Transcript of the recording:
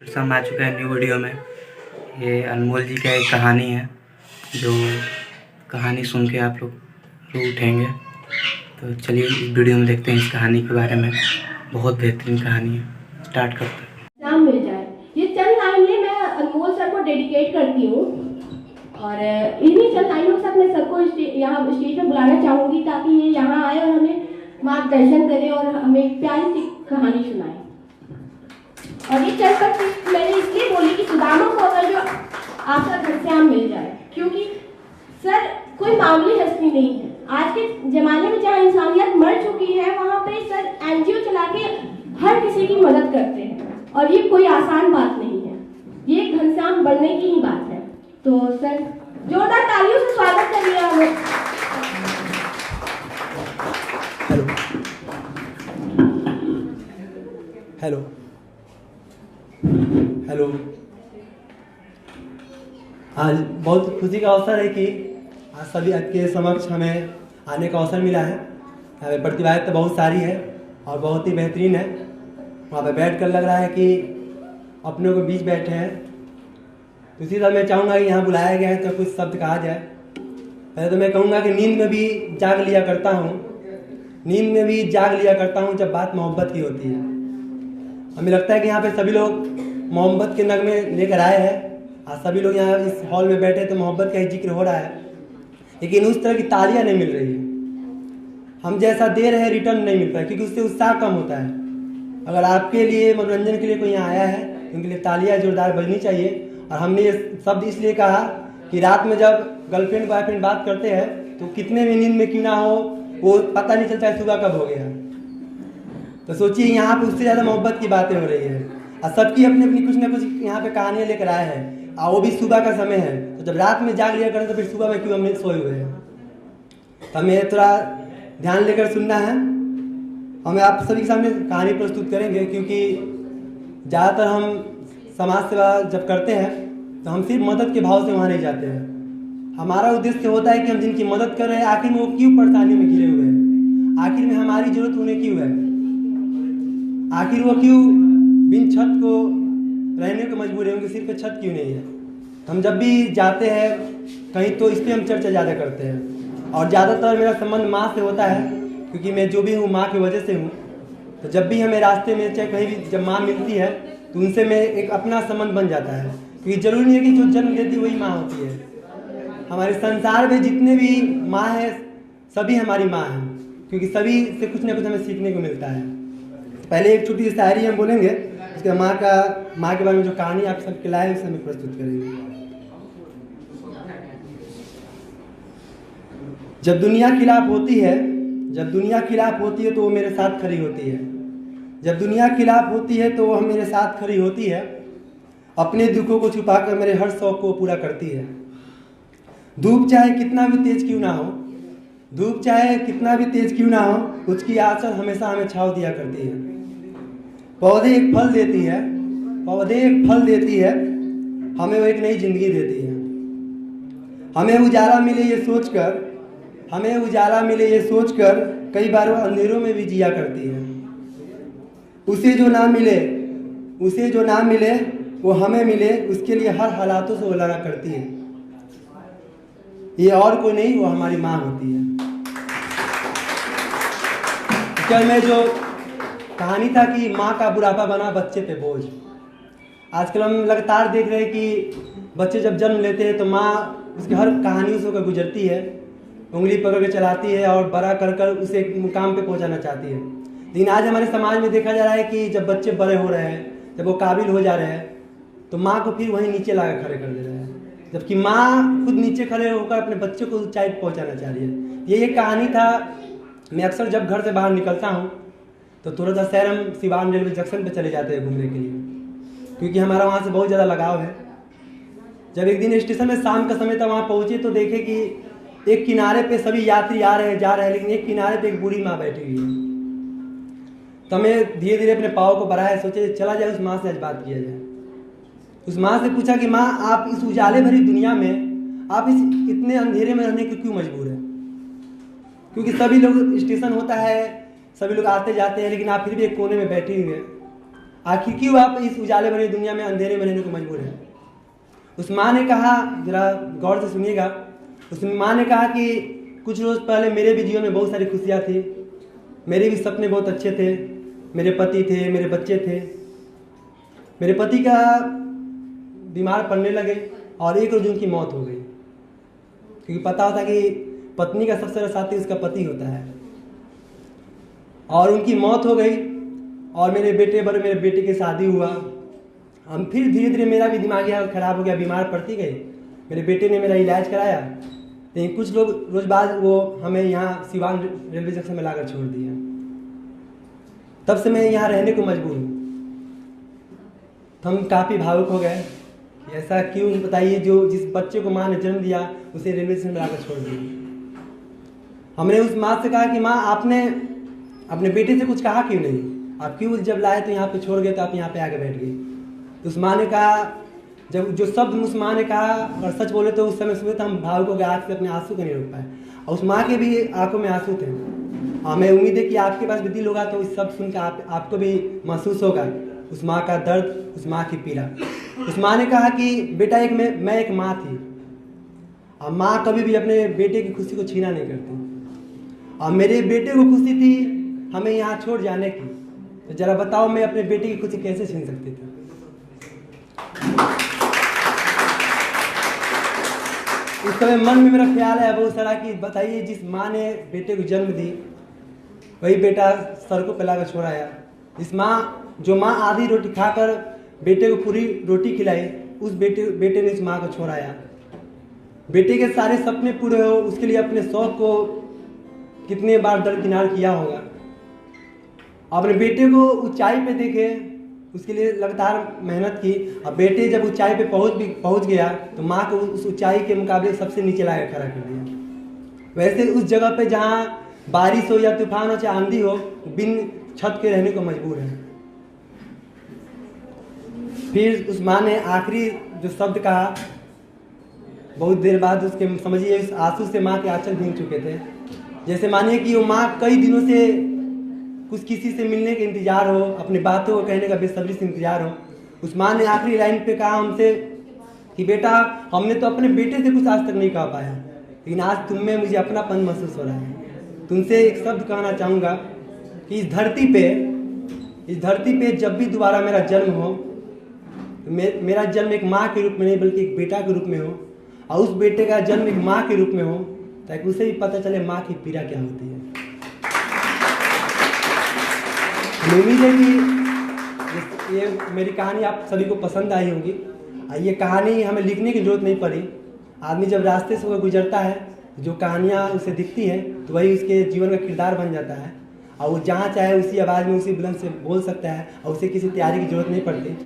फिर से हम आ चुके हैं न्यू वीडियो में। ये अनमोल जी का एक कहानी है, जो कहानी सुन के आप लोग रो उठेंगे। तो चलिए इस वीडियो में देखते हैं इस कहानी के बारे में। बहुत बेहतरीन कहानी है, स्टार्ट करते हैं। नाम मिल जाए, ये चंद लाइनें मैं अनमोल सर को डेडिकेट करती हूँ और इन्हीं चंद लाइनों के साथ मैं सर को यहाँ स्टेज पर बुलाना चाहूँगी ताकि ये यहाँ आए और हमें मार्गदर्शन करें और हमें एक प्यारी सी कहानी सुनाए। और ये चंद पक्ष मैंने इसलिए बोली कि सुदामा को अगर जो आपका घनश्याम मिल जाए, क्योंकि सर कोई मामूली हस्ती नहीं है। आज के जमाने में जहाँ इंसानियत मर चुकी है, वहाँ पे सर एनजीओ चला के हर किसी की मदद करते हैं और ये कोई आसान बात नहीं है, ये घनश्याम बनने की ही बात है। तो सर जोरदार तालियों से स्वागत करिए हमें। Hello hello hello. आज बहुत खुशी का अवसर है कि आज सभी आपके समक्ष हमें आने का अवसर मिला है। यहाँ पे प्रतिभाएं तो बहुत सारी है और बहुत ही बेहतरीन है। वहाँ पे बैठ कर लग रहा है कि अपनों के बीच बैठे हैं। तो इसी तरह मैं चाहूँगा कि यहाँ बुलाया गया है तो कुछ शब्द कहा जाए। पहले तो मैं कहूँगा कि नींद में भी जाग लिया करता हूँ, नींद में भी जाग लिया करता हूँ जब बात मोहब्बत की होती है। हमें लगता है कि यहाँ पे सभी लोग मोहब्बत के नगमे लेकर आए हैं। आज सभी लोग यहाँ इस हॉल में बैठे तो मोहब्बत का ही जिक्र हो रहा है, लेकिन उस तरह की तालियाँ नहीं मिल रही है। हम जैसा दे रहे हैं रिटर्न नहीं मिलता है, क्योंकि उससे उत्साह कम होता है। अगर आपके लिए मनोरंजन के लिए कोई यहाँ आया है तो उनके लिए तालियाँ जोरदार बजनी चाहिए। और हमने ये शब्द इसलिए कहा कि रात में जब गर्लफ्रेंड बॉयफ्रेंड बात करते हैं तो कितने भी नींद में क्यों ना हो, वो पता नहीं चलता है सुबह कब हो गया। तो सोचिए यहाँ पे उससे ज़्यादा मोहब्बत की बातें हो रही है और सबकी अपनी अपनी कुछ ना कुछ यहाँ पे कहानियाँ लेकर आए हैं और वो भी सुबह का समय है। तो जब रात में जाग लिया करें तो फिर सुबह में क्यों हमने सोए हुए हैं। तो हमें थोड़ा ध्यान लेकर सुनना है। हमें आप सभी के सामने कहानी प्रस्तुत करेंगे, क्योंकि ज़्यादातर हम समाज सेवा जब करते हैं तो हम सिर्फ मदद के भाव से वहाँ नहीं जाते हैं। हमारा उद्देश्य होता है कि हम जिनकी मदद कर रहे हैं आखिर में वो क्यों परेशानियों में घिरे हुए हैं, आखिर में हमारी जरूरत उन्हें क्यों है, आखिर वो क्यों बिन छत को रहने को मजबूर है, उनके सिर पे छत क्यों नहीं है। हम जब भी जाते हैं कहीं तो इस पर हम चर्चा ज़्यादा करते हैं। और ज़्यादातर मेरा संबंध माँ से होता है, क्योंकि मैं जो भी हूँ माँ की वजह से हूँ। तो जब भी हमें रास्ते में चाहे कहीं भी जब माँ मिलती है तो उनसे मैं एक अपना संबंध बन जाता है, क्योंकि ज़रूरी नहीं है कि जो जन्म देती वही माँ होती है। हमारे संसार में जितने भी माँ हैं सभी हमारी माँ हैं, क्योंकि सभी से कुछ ना कुछ हमें सीखने को मिलता है। पहले एक छोटी सी शायरी हम बोलेंगे, उसके माँ के बारे में जो कहानी आप सबके लाए उसे हमें प्रस्तुत करेंगे। जब दुनिया खिलाफ होती है, जब दुनिया खिलाफ होती है तो वो मेरे साथ खड़ी होती है। जब दुनिया खिलाफ होती है तो वो मेरे साथ खड़ी होती है। अपने दुखों को छुपाकर मेरे हर शौक को पूरा करती है। धूप चाहे कितना भी तेज क्यों ना हो, धूप चाहे कितना भी तेज क्यों ना हो, उसकी आंचल हमेशा हमें छाव दिया करती है। पौधे एक फल देती है, पौधे एक फल देती है, हमें वो एक नई जिंदगी देती है। हमें उजाला मिले ये सोचकर, हमें उजाला मिले ये सोचकर कई बार वो अंधेरों में भी जिया करती है। उसे जो ना मिले, उसे जो ना मिले वो हमें मिले, उसके लिए हर हालातों से वो लड़ा करती है। ये और कोई नहीं, वो हमारी माँ होती है। कल में जो कहानी था कि माँ का बुढ़ापा बना बच्चे पे बोझ। आजकल हम लगातार देख रहे हैं कि बच्चे जब जन्म लेते हैं तो माँ उसकी हर कहानियों से होकर गुजरती है, उंगली पकड़ के चलाती है और बड़ा कर कर उसे एक मुकाम पे पहुंचाना चाहती है। लेकिन आज हमारे समाज में देखा जा रहा है कि जब बच्चे बड़े हो रहे हैं, जब वो काबिल हो जा रहे हैं, तो माँ को फिर वहीं नीचे लाकर खड़े कर दे रहे हैं, जबकि माँ खुद नीचे खड़े होकर अपने बच्चे को ऊंचाई पहुँचाना चाह रही है। ये एक कहानी था। मैं अक्सर जब घर से बाहर निकलता हूँ तो तुरंत शहर हम सिवान रेलवे जंक्शन पे चले जाते हैं घूमने के लिए, क्योंकि हमारा वहाँ से बहुत ज़्यादा लगाव है। जब एक दिन स्टेशन में शाम का समय था, वहाँ पहुँचे तो देखे कि एक किनारे पे सभी यात्री आ रहे हैं जा रहे हैं, लेकिन एक किनारे पे एक बूढ़ी माँ बैठी हुई है। तो हमें धीरे धीरे अपने पाँव को बढ़ाया, सोचे चला जाए उस माँ से आज बात किया जाए। उस माँ से पूछा कि माँ आप इस उजाले भरी दुनिया में आप इस इतने अंधेरे में रहने को क्यों मजबूर है, क्योंकि सभी लोग स्टेशन होता है, सभी लोग आते जाते हैं, लेकिन आप फिर भी एक कोने में बैठी हुई हैं। आखिर क्यों आप इस उजाले भरी दुनिया में अंधेरे में रहने को मजबूर हैं। उस माँ ने कहा, जरा गौर से सुनिएगा, उस माँ ने कहा कि कुछ रोज़ पहले मेरे भी जीवन में बहुत सारी खुशियाँ थी, मेरे भी सपने बहुत अच्छे थे, मेरे पति थे, मेरे बच्चे थे। मेरे पति का बीमार पड़ने लगे और एक रोज उनकी मौत हो गई, क्योंकि पता होता कि पत्नी का सबसे बड़ा साथी उसका पति होता है। और उनकी मौत हो गई और मेरे बेटे की शादी हुआ। हम फिर धीरे धीरे मेरा भी दिमागी हालत खराब हो गया, बीमार पड़ती गई। मेरे बेटे ने मेरा इलाज कराया, लेकिन कुछ लोग रोज बाद वो हमें यहाँ सिवान रेलवे स्टेशन में लाकर छोड़ दिया। तब से मैं यहाँ रहने को मजबूर हूँ। तो हम काफ़ी भावुक हो गए कि ऐसा क्यों, बताइए, जो जिस बच्चे को माँ ने जन्म दिया उसे रेलवे स्टेशन में लाकर छोड़ दिया। हमने उस माँ से कहा कि माँ, आपने अपने बेटे से कुछ कहा क्यों नहीं, आप क्यों जब लाए तो यहाँ पे छोड़ गए, तो आप यहाँ पे आके बैठ गए। तो उस माँ ने कहा, जब जो शब्द उस माँ ने कहा और सच बोले तो उस समय सुने तो हम भावुक हो गए, आँख से अपने आंसू को नहीं रोक पाए। और उस माँ के भी आंखों में आंसू थे। हमें उम्मीद है कि आपके पास भी दिल होगा तो इस शब्द सुनकर आपको भी महसूस होगा उस माँ का दर्द, उस माँ की पीड़ा। उस माँ ने कहा कि बेटा, मैं एक माँ थी, और माँ कभी भी अपने बेटे की खुशी को छीना नहीं करती। और मेरे बेटे को खुशी थी हमें यहाँ छोड़ जाने की, तो जरा बताओ मैं अपने बेटे की खुशी कैसे छीन सकती थी। उस समय मन में मेरा ख्याल है बहुत सारा कि बताइए, जिस माँ ने बेटे को जन्म दी वही बेटा सड़कों पर लाकर छोड़ाया। जो माँ आधी रोटी खाकर बेटे को पूरी रोटी खिलाई, उस बेटे ने उस माँ को छोड़ाया। बेटे के सारे सपने पूरे हो उसके लिए अपने शौक को कितने बार दरकिनार किया होगा। अपने बेटे को ऊंचाई पे देखे, उसके लिए लगातार मेहनत की। अब बेटे जब ऊंचाई पे पहुंच गया तो माँ को उस ऊंचाई के मुकाबले सबसे नीचे लाकर खड़ा कर दिया। वैसे उस जगह पे जहाँ बारिश हो या तूफान हो चाहे आंधी हो, बिन छत के रहने को मजबूर है। फिर उस माँ ने आखिरी जो शब्द कहा, बहुत देर बाद उसके समझिए उस आंसू से माँ के आंचल भीग चुके थे। जैसे मानिए कि वो माँ कई दिनों से कुछ किसी से मिलने का इंतजार हो, अपनी बातों को कहने का बेसब्री से इंतजार हो। उस माँ ने आखिरी लाइन पे कहा हमसे कि बेटा, हमने तो अपने बेटे से कुछ आज तक नहीं कह पाया, लेकिन आज तुम में मुझे अपनापन महसूस हो रहा है। तुमसे एक शब्द कहना चाहूँगा कि इस धरती पे जब भी दोबारा मेरा जन्म हो, तो मेरा जन्म एक माँ के रूप में नहीं बल्कि एक बेटा के रूप में हो, और उस बेटे का जन्म एक माँ के रूप में हो, ताकि उसे भी पता चले माँ की पीड़ा क्या होती है। उम्मीद है कि ये मेरी कहानी आप सभी को पसंद आई होगी। ये कहानी हमें लिखने की जरूरत नहीं पड़ी। आदमी जब रास्ते से होकर गुजरता है, जो कहानियाँ उसे दिखती हैं तो वही उसके जीवन का किरदार बन जाता है, और वो जहाँ चाहे उसी आवाज़ में उसी बुलंद से बोल सकता है, और उसे किसी तैयारी की जरूरत नहीं पड़ती।